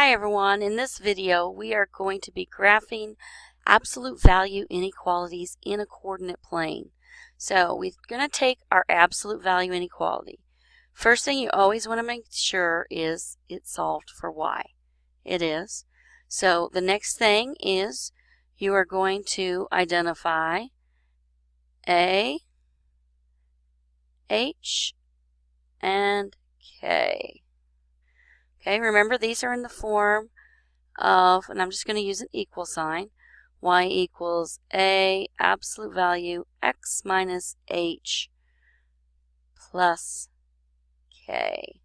Hi everyone, in this video we are going to be graphing absolute value inequalities in a coordinate plane. So we're going to take our absolute value inequality. First thing you always want to make sure is it's solved for y. It is. So the next thing is you are going to identify A, H, and K. Okay, remember these are in the form of, and I'm just going to use an equal sign, y equals A absolute value x minus h plus k.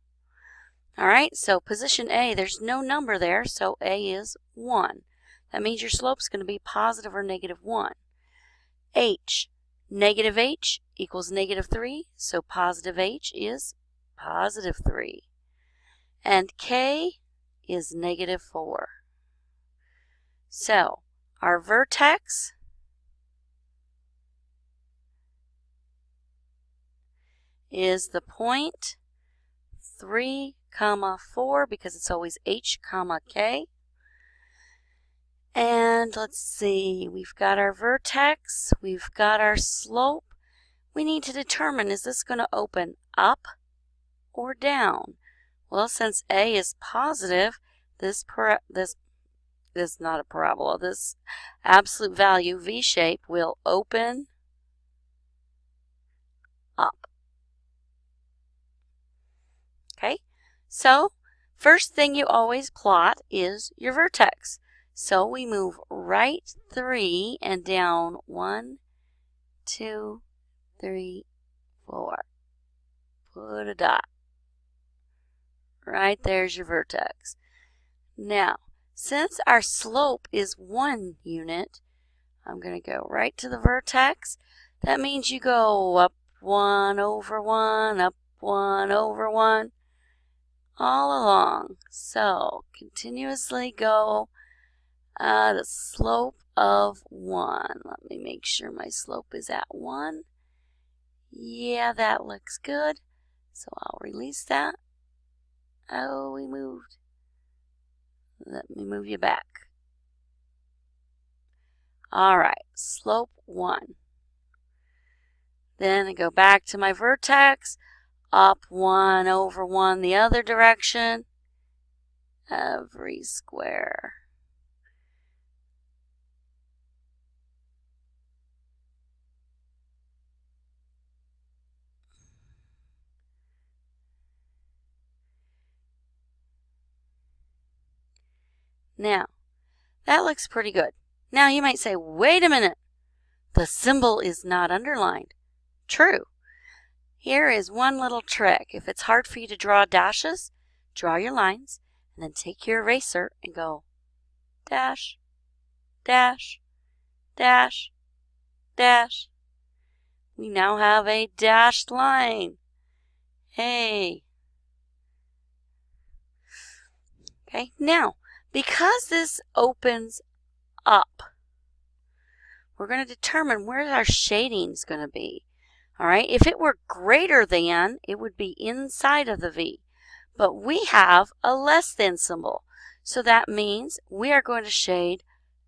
Alright, so position A, there's no number there, so A is 1. That means your slope's going to be positive or negative 1. H, negative h equals negative 3, so positive h is positive 3. And k is negative 4. So our vertex is the point 3, 4 because it's always h, k. And let's see, we've got our vertex, we've got our slope. We need to determine, is this going to open up or down? Well, since A is positive, this is not a parabola. This absolute value V shape will open up. Okay, so first thing you always plot is your vertex. So we move right 3 and down 1, 2, 3, 4. Put a dot. Right there's your vertex. Now, since our slope is 1 unit, I'm going to go right to the vertex. That means you go up 1 over 1, up 1 over 1, all along. So, continuously go the slope of 1. Let me make sure my slope is at 1. Yeah, that looks good. So I'll release that. Oh, we moved. Let me move you back. All right, slope 1. Then I go back to my vertex, up 1 over 1 the other direction, every square. Now, that looks pretty good. Now you might say, wait a minute, the symbol is not underlined. True. Here is one little trick. If it's hard for you to draw dashes, draw your lines, and then take your eraser and go dash, dash, dash, dash. We now have a dashed line. Hey. Okay, now, because this opens up, we're going to determine where our shading is going to be. All right, if it were greater than, it would be inside of the V. But we have a less than symbol. So that means we are going to shade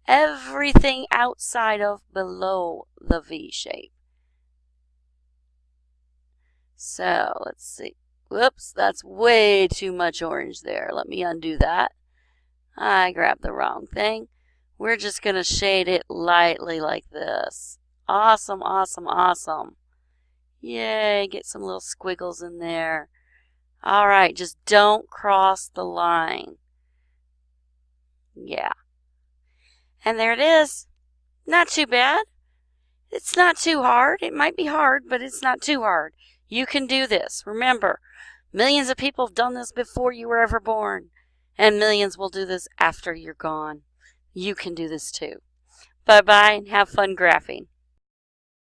everything outside of below the V shape. So let's see. Whoops, that's way too much orange there. Let me undo that. I grabbed the wrong thing. We're just going to shade it lightly like this. Awesome, awesome, awesome. Yay, get some little squiggles in there. All right, just don't cross the line. Yeah. And there it is. Not too bad. It's not too hard. It might be hard, but it's not too hard. You can do this. Remember, millions of people have done this before you were ever born. And millions will do this after you're gone. You can do this too. Bye-bye and have fun graphing.